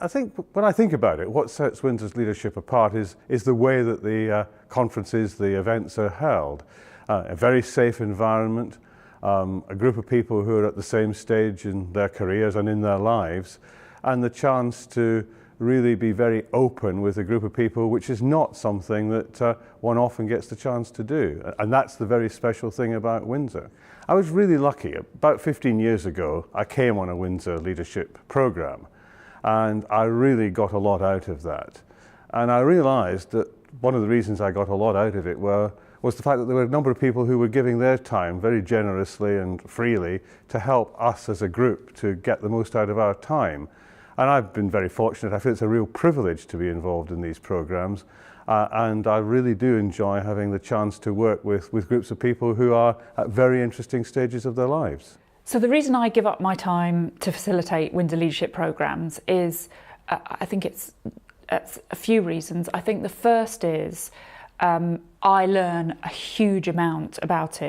I think when I think about it, what sets Windsor's leadership apart is the way that the conferences, the events are held. A very safe environment, a group of people who are at the same stage in their careers and in their lives, and the chance to really be very open with a group of people, which is not something that one often gets the chance to do. And that's the very special thing about Windsor. I was really lucky. About 15 years ago, I came on a Windsor leadership program, and I really got a lot out of that. And I realized that one of the reasons I got a lot out of it was the fact that there were a number of people who were giving their time very generously and freely to help us as a group to get the most out of our time. And I've been very fortunate. I feel it's a real privilege to be involved in these programs. And I really do enjoy having the chance to work with groups of people who are at very interesting stages of their lives. So the reason I give up my time to facilitate Windsor leadership programs is, I think it's a few reasons. I think the first is I learn a huge amount about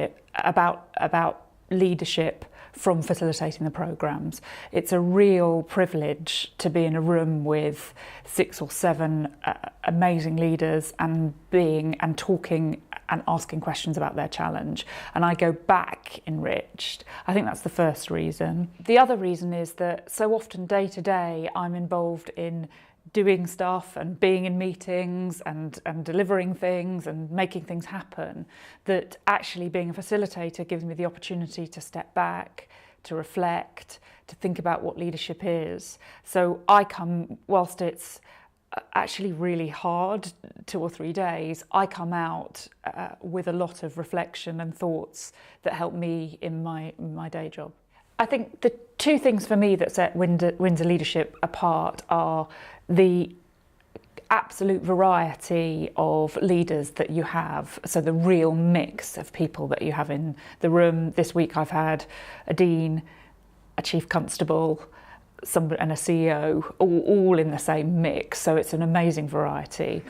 leadership from facilitating the programs. It's a real privilege to be in a room with 6 or 7 amazing leaders and talking and asking questions about their challenge. And I go back enriched. I think that's the first reason. The other reason is that so often day to day I'm involved in doing stuff and being in meetings and delivering things and making things happen, that actually being a facilitator gives me the opportunity to step back, to reflect, to think about what leadership is. So I come, whilst it's actually really hard 2 or 3 days, I come out with a lot of reflection and thoughts that help me in my day job. I think the 2 things for me that set Windsor leadership apart are the absolute variety of leaders that you have, so the real mix of people that you have in the room. This week I've had a dean, a chief constable, and a CEO, all in the same mix, so it's an amazing variety.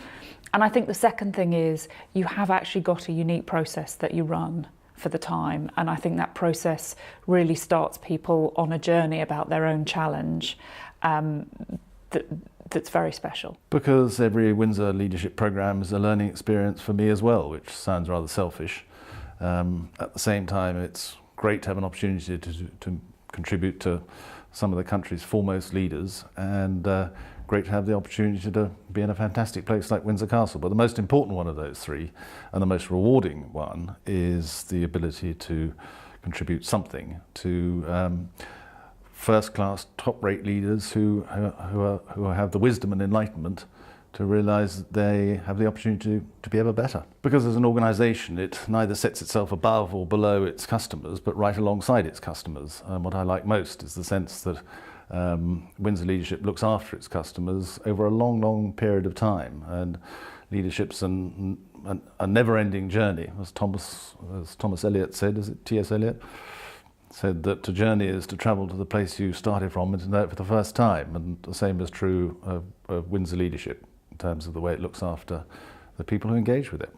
And I think the second thing is you have actually got a unique process that you run for the time, and I think that process really starts people on a journey about their own challenge that's very special. Because every Windsor leadership programme is a learning experience for me as well, which sounds rather selfish. At the same time, it's great to have an opportunity to contribute to some of the country's foremost leaders, and great to have the opportunity to be in a fantastic place like Windsor Castle. But the most important one of those 3, and the most rewarding one, is the ability to contribute something to first-class, top-rate leaders who have the wisdom and enlightenment to realise that they have the opportunity to be ever better. Because as an organisation, it neither sets itself above or below its customers, but right alongside its customers. What I like most is the sense that Windsor leadership looks after its customers over a long, long period of time, and leadership's a never-ending journey, as Thomas Eliot said. Is it T.S. Eliot? Said that to journey is to travel to the place you started from and to know it for the first time, and the same is true of Windsor leadership in terms of the way it looks after the people who engage with it.